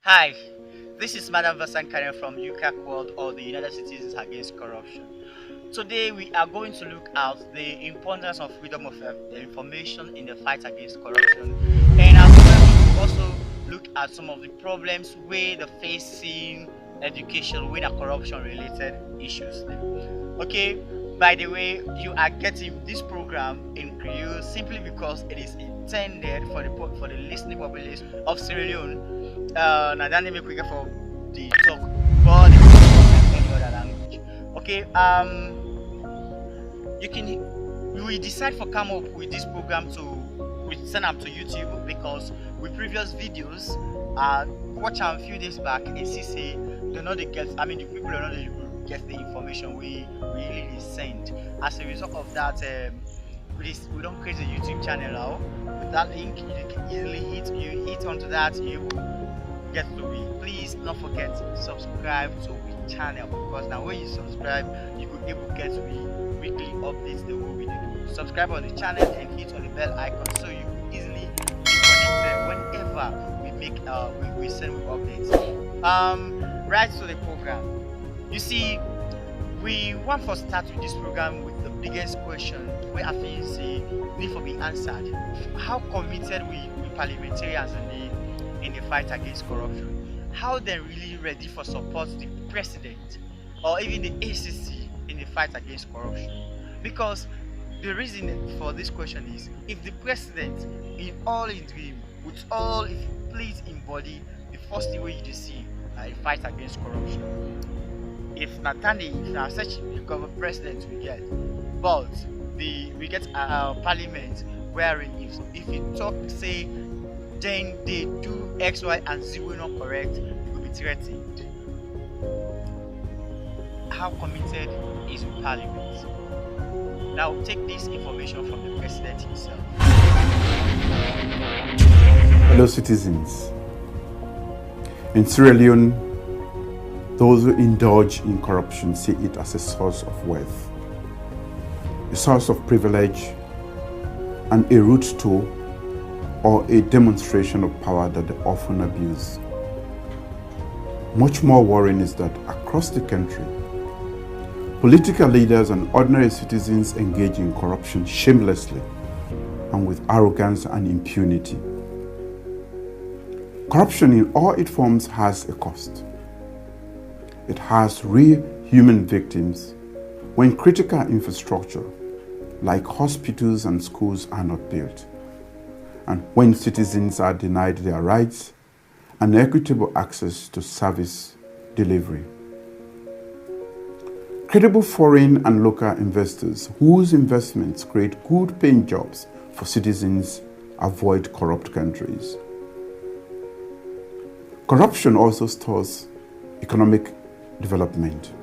Hi, this is Madam Vasankaren from UCAC World, or the United Citizens Against Corruption. Today we are going to look at the importance of freedom of information in the fight against corruption, and as well we will also look at some of the problems where the facing education with the corruption related issues. Okay, by the way, you are getting this program in Creole simply because it is intended for the listening populace of Sierra Leone. Now that make quicker for the talk, but any other language. Okay, you can we decide for come up with this program to we send up to YouTube because with previous videos, watch a few days back, and see say they know they get. I mean, the people don't know they get the information we really send. As a result of that, we don't create a YouTube channel now. With that link, you can easily hit onto that. You will get to it. Please don't forget to subscribe to the channel because now when you subscribe, you could able get the weekly updates the way we do. Subscribe on the channel and hit on the bell icon so you can easily be connected whenever we make we send updates. Right to the program. You see, we want to start with this program with the biggest question where I feel say need to be answered. How committed we parliamentarians in the fight against corruption? How they really ready for support the president or even the ACC in the fight against corruption? Because the reason for this question is if the president in all his dream with all his please embody the first thing we see the fight against corruption. If Natani is now such a president we get, but we get parliament wherein if you talk say then they do X, Y, and Z will not correct, you will be threatened. How committed is the parliament? Now take this information from the president himself. Hello citizens. In Sierra Leone, those who indulge in corruption see it as a source of wealth, a source of privilege, and a route to or a demonstration of power that they often abuse. Much more worrying is that across the country, political leaders and ordinary citizens engage in corruption shamelessly and with arrogance and impunity. Corruption in all its forms has a cost. It has real human victims when critical infrastructure like hospitals and schools are not built, and when citizens are denied their rights and equitable access to service delivery. Credible foreign and local investors whose investments create good paying jobs for citizens avoid corrupt countries. Corruption also stores economic development,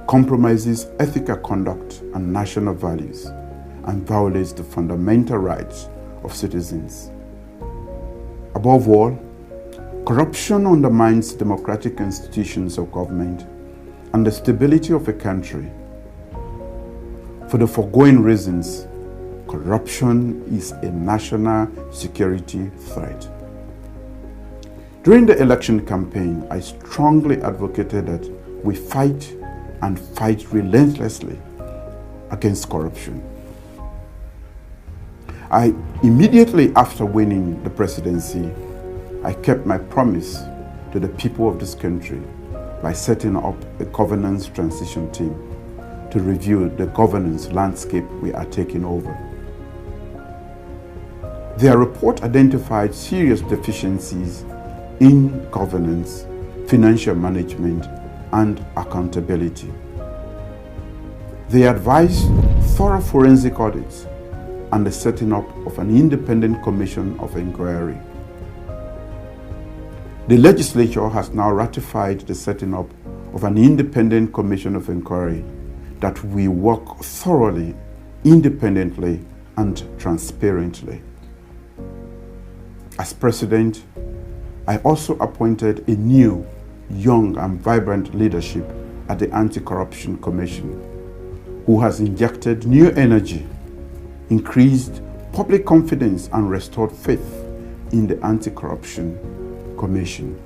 compromises ethical conduct and national values, and violates the fundamental rights of citizens. Above all, corruption undermines democratic institutions of government and the stability of a country. For the foregoing reasons, corruption is a national security threat. During the election campaign, I strongly advocated that we fight and fight relentlessly against corruption. Immediately after winning the presidency, I kept my promise to the people of this country by setting up a governance transition team to review the governance landscape we are taking over. Their report identified serious deficiencies in governance, financial management, and accountability. They advised thorough forensic audits and the setting up of an independent commission of inquiry. The legislature has now ratified the setting up of an independent commission of inquiry that will work thoroughly, independently, and transparently. As president, I also appointed a new, young, and vibrant leadership at the Anti-Corruption Commission, who has injected new energy, increased public confidence, and restored faith in the anti-corruption Commission.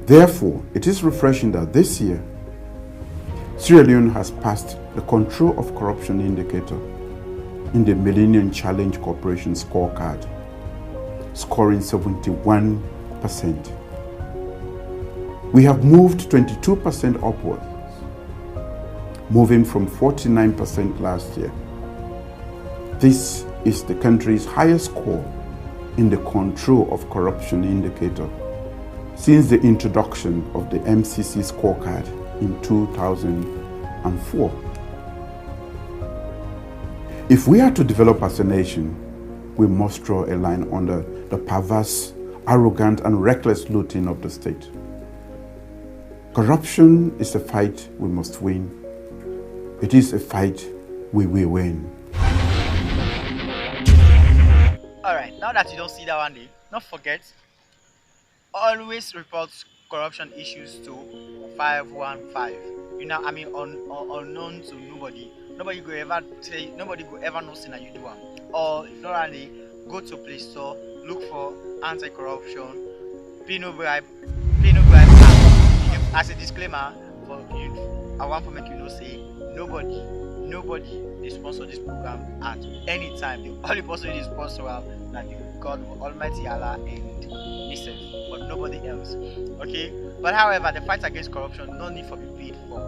Therefore, it is refreshing that this year, Sierra Leone has passed the Control of Corruption indicator in the Millennium Challenge Corporation scorecard, scoring 71%. We have moved 22% upwards, moving from 49% last year. This is the country's highest score in the Control of Corruption indicator since the introduction of the MCC scorecard in 2004. If we are to develop as a nation, we must draw a line under the perverse, arrogant, and reckless looting of the state. Corruption is a fight we must win. It is a fight we will win. Alright, now that you don't see that one day, don't forget, always report corruption issues to 515. Unknown to nobody. Nobody go ever know say that you do one. Or if not only, go to Play Store, look for anti-corruption, pay no bribe. As a disclaimer for you, I want to make you know say nobody they sponsor this program at any time. The only person who is sponsor that the God Almighty Allah and Himself, but nobody else. Okay? But however, the fight against corruption no need for be paid for.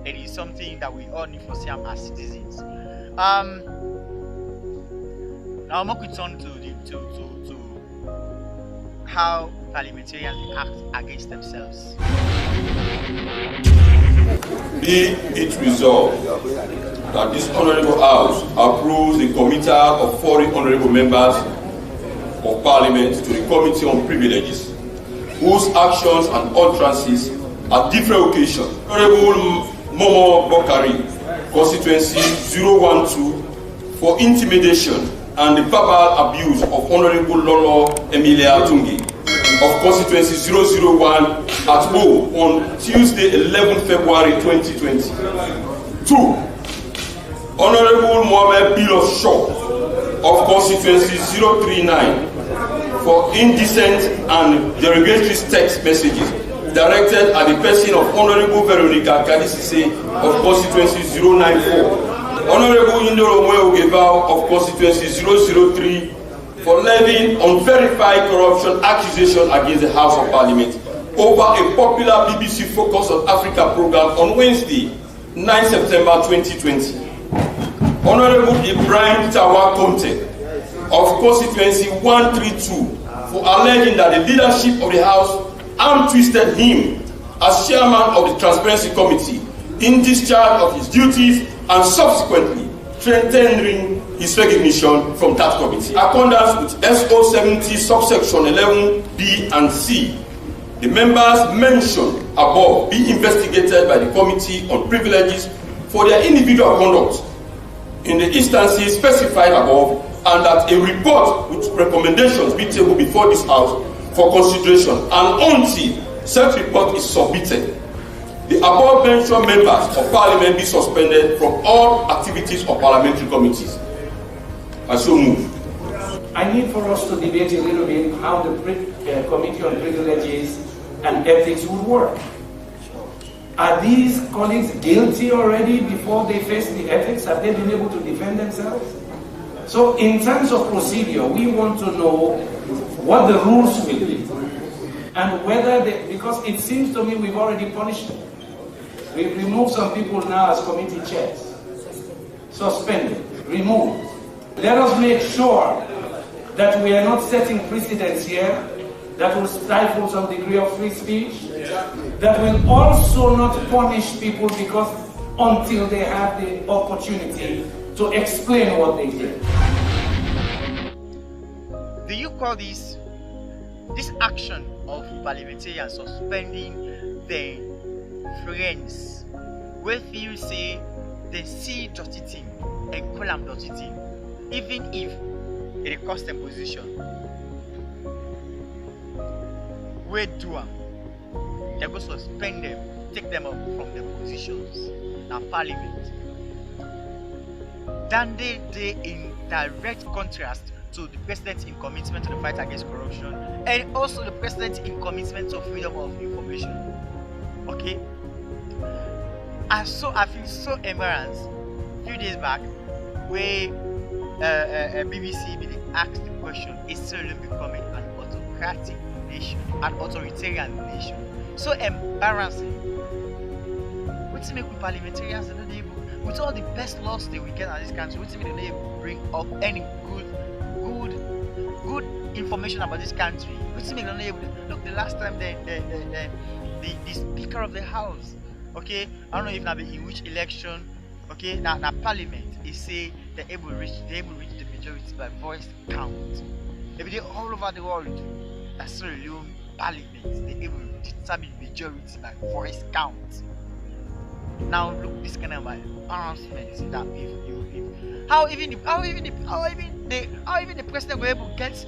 It is something that we all need for see as citizens. Now I'm going to turn to how parliamentarians act against themselves. Be it resolved that this Honourable House approves the committee of foreign honourable members of Parliament to the Committee on Privileges, whose actions and utterances at different occasions. Honourable Momo Bokari, constituency 012, for intimidation and the verbal abuse of Honourable Lolo Emilia Tungi of constituency 001 at home on Tuesday 11 February 2020. 2. Honourable Mohamed Bilos Shaw of constituency 039 for indecent and derogatory text messages directed at the person of Honourable Veronica Kadisise of constituency 094. Honourable Indoro Moyogevao of constituency 003 for levying unverified corruption accusation against the House of Parliament over a popular BBC Focus on Africa program on Wednesday, 9 September 2020. Honourable Ibrahim Tawa Conte of constituency 132 for alleging that the leadership of the House arm-twisted him as chairman of the Transparency Committee in discharge of his duties and subsequently tendering his recognition from that committee. Accordance with SO 70 subsection 11B and C, the members mentioned above be investigated by the Committee on Privileges for their individual conduct in the instances specified above, and that a report with recommendations be tabled before this House for consideration, and until such report is submitted, the above mentioned members of Parliament be suspended from all activities of parliamentary committees. I so move. I need for us to debate a little bit how the Committee on Privileges and Ethics would work. Are these colleagues guilty already before they face the ethics? Have they been able to defend themselves? So in terms of procedure, we want to know what the rules will be and whether because it seems to me we've already punished them. We've removed some people now as committee chairs. Suspended, removed. Let us make sure that we are not setting precedents here that will stifle some degree of free speech, that will also not punish people because until they have the opportunity to explain what they did. Do you call this action of parliamentarians suspending their friends wey feel say they see dirty thing and call am dirty thing, even if it cost them position? Wey do am, they go suspend them, take them up from their positions na parliament. Then they in direct contrast to the president in commitment to the fight against corruption, and also the president in commitment to freedom of information. Okay, I feel so embarrassed a few days back where BBC they asked the question: is Sierra Leone becoming an autocratic nation, an authoritarian nation? So embarrassing. What's make with parliamentarians that they able, with all the best laws they will get in this country, what's make they able bring up any good information about this country? What's make they able? Look, the last time the Speaker of the House, okay, I don't know if now in which election, okay, now Parliament, they say they're able to reach the majority by voice count. Every day all over the world, that's Sierra Leone Parliament, they're able to determine majority by voice count. Now look, this kind of announcements that how even the president will able to get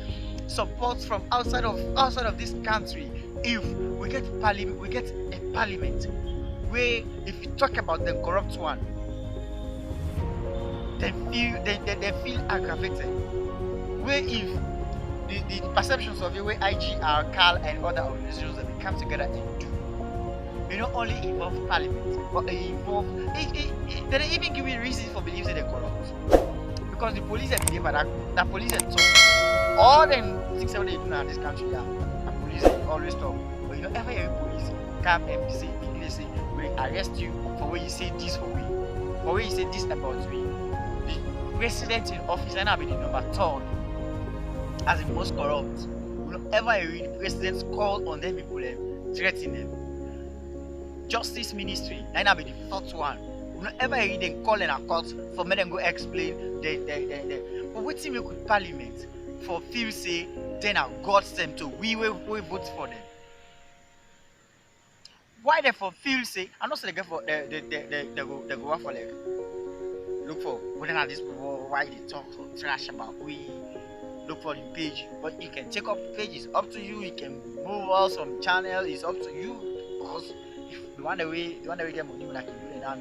support from outside of this country if we get a parliament where if you talk about the corrupt one, they feel aggravated. Where if the perceptions of the way IGR, CAL and other organizations that they come together and do, may not only involve parliament, but they involve they even give you reasons for believing they're corrupt. Because the police have been there, the police have talked. All them 6-7 they do now in this country, the police always talk. But you don't ever hear police come and say, we arrest you for where you say this for me, for where you say this about me. The president in office and I'll be the number 3rd as the most corrupt. We don't ever hear the president's call on them people and threaten them. Justice Ministry, and I'll be the 4th one. We don't ever hear them calling a court for me them go explain but what's in with parliament for feel say then I got them to we vote for them. Why they for feel say I know say they go for they go out for like look for whether not this why they talk so trash about we look for the page, but you can take up the page, it's up to you. You can move us from channel, it's up to you. Because if the one that we get money when I can do it now,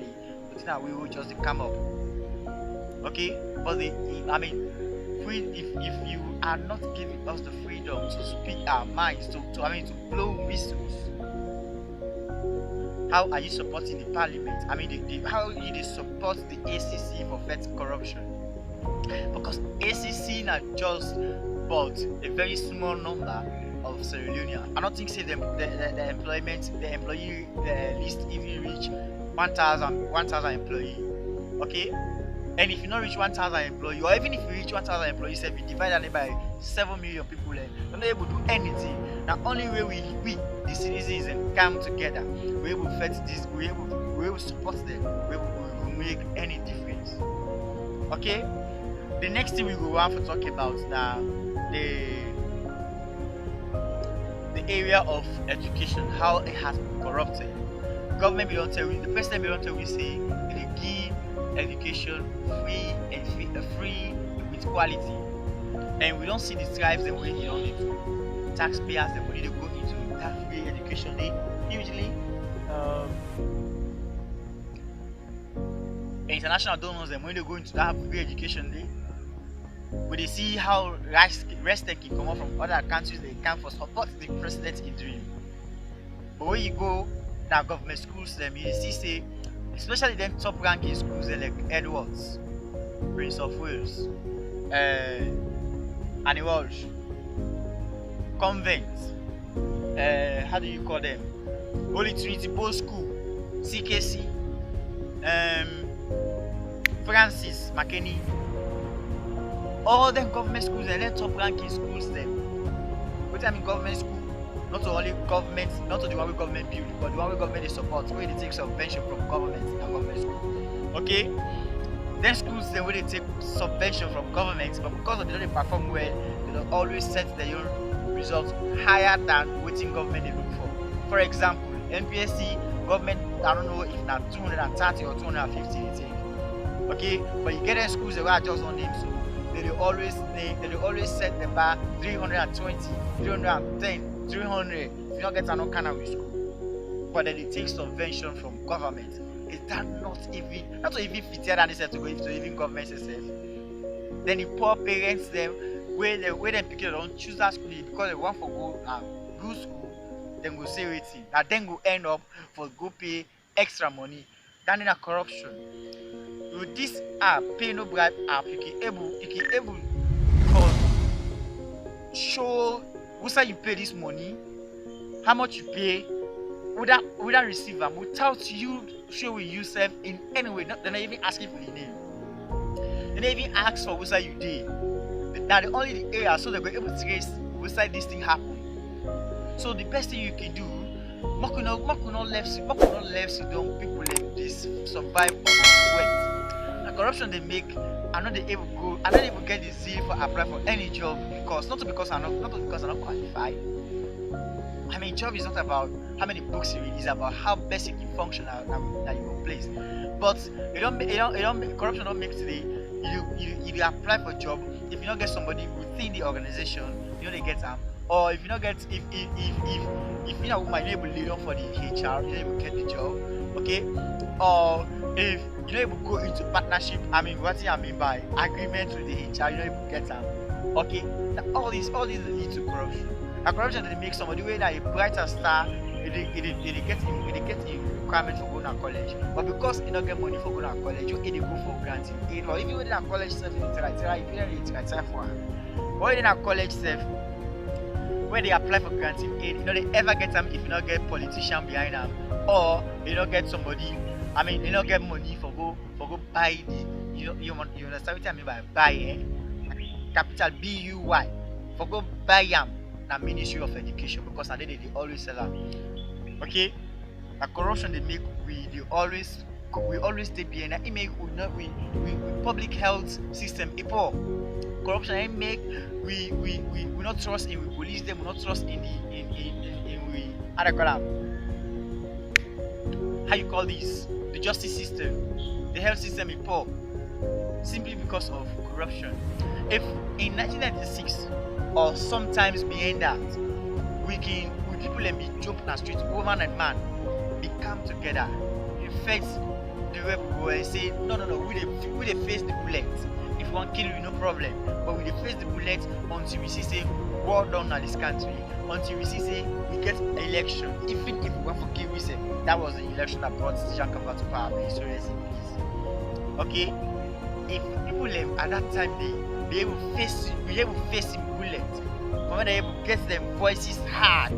but now we will just come up. Okay? But if you are not giving us the freedom to speak our minds, to blow whistles, how are you supporting the parliament? How do you support the ACC for fighting corruption? Because ACC not just but a very small number of Sierra Leoneans. I don't think say the employee list even reach 1,000 employee. Okay? And if you not reach 1,000 employee, or even if you reach 1,000 employees, if you divide that by 7 million people, you're not able to do anything. Now only way we the citizens and come together, we're able to fight this, we're able to support them, we're able to make any difference. Okay? The next thing we go want to talk about now the area of education, how it has been corrupted. Government will tell you, the president will tell you say they give education free with quality, and we don't see the strives the way you don't need to. Taxpayers the money they go into that free education. They usually international donors and when they go into that free education day. But they see how rest can come up from other countries they can for support the president in dream. But when you go to government schools, them you see say, especially them top ranking schools like Edwards, Prince of Wales, Annie Walsh, Convent, how do you call them? Holy Trinity Bowl School, CKC, Francis McKinney. All them government schools and then top ranking schools them. What I mean government school, not only government, not the one with government build, but the one with government they support, where they take subvention from government and government school. Okay? Then schools then where they take subvention from government, but because of the way they perform well, they don't always set their own results higher than what government they look for. For example, NPSC government, I don't know if not 230 or 250 they take. Okay, but you get them schools that are just on them, so they always set the bar 320, 310, 300. If you don't get another kind of school, but then they take subvention from government. Is that not even fit than they said to go to even government itself? Then the poor parents them where them pikin don't choose that school because they want for go good school, then go say wetin, and then go end up for go pay extra money. That is corruption. With this app, pay no bribe app, you can able cause show where you pay this money, how much you pay, without receive them, without you showing yourself in any way. They're not even asking for the name. They don't even ask for where you did. Now the only the area so they were able to trace where this thing happened. So the best thing you can do, Mako not left sit down people like this survive on sweat. The corruption they make, I know they able get the zeal for apply for any job because not because I'm not qualified. I mean, job is not about how many books you read, it's about how best you can function that your place. But corruption don't make today. You apply for a job, if you don't get somebody within the organization, you know they get them. Or if you don't get if you know woman, you're able to lead on for the HR, you're able to get the job, okay? Or if you're able to go into partnership, I mean what I mean by agreement with the HR, you're able to get them. Okay? Now, all these lead to corruption. Now corruption they make somebody way that a brighter star, they get requirement for going to college. But because you don't get money for going to college, you go for granting aid. Or even when you college self in the for or in a college self, when they apply for granting aid, they ever get them if you don't get politician behind them, or you don't get somebody. I mean, you don't get money for go buy the. You understand what I mean by buy? Capital BUY for go buy the Ministry of Education because they always sell them. Okay, the corruption they make we always stay behind. It make we public health system poor. Corruption they make we not trust in we police them, we not trust in we how you call this, the justice system, the health system is poor simply because of corruption. If in 1996 or sometimes behind that people and be jumping on the street, woman and man, they come together, you face the rebel and say no, we dey face the bullet. If one kill you, no problem. But we dey face the bullet until we see say war done in this country, until we see say we get election. Even if we want to give reason, that was the election that brought Jan Kamba to power, may he rest in peace. Okay? If people at that time they be able to face the bullet, but when they able to get them voices hard.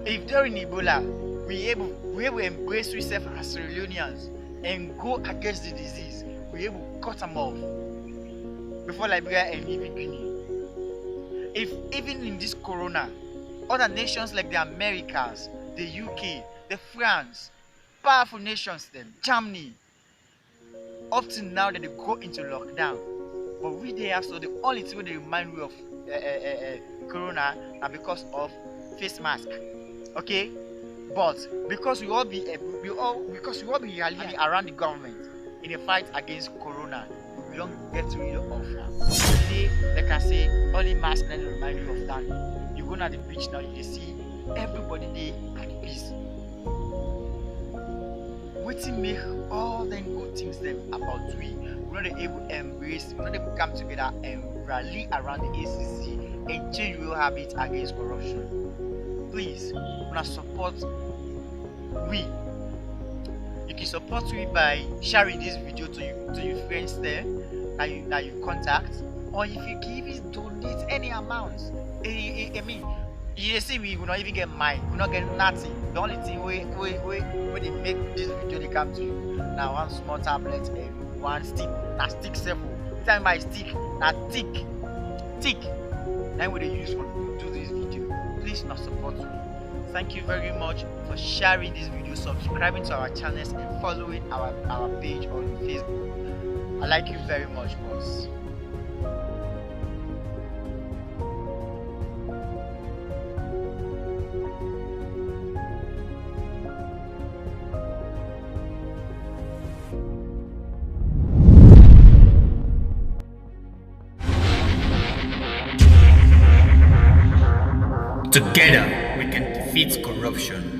If during Ebola we able to embrace ourselves as Sierra Leoneans and go against the disease, we able to cut them off before Liberia and even Guinea. If even in this corona, other nations like the Americas, the UK, the France, powerful nations them, Germany, up to now that they go into lockdown. But we there, so the only thing they remind me of corona are because of face mask. Okay? But because we all be rallying around the government in a fight against corona, we don't get rid of that. Today, like I say, only mask then remind you of that. You go to the beach now, you can see everybody there at peace. Waiting make all them good things them about we're not able to embrace, we're not able to come together and rally around the ACC and change real habits against corruption. Please, wanna support we. You can support me by sharing this video to your friends there that you contact, or if you give it, donate any amount. I mean, you see, we will not even get mine, we will not get nothing. The only thing when they make this video, they come to you now one small tablet and one stick. That stick several. Time by stick, that tick. Then we they use for do this video. Please not support me. Thank you very much for sharing this video, subscribing to our channels and following our page on Facebook. I like you very much, boss. Together, we can defeat corruption.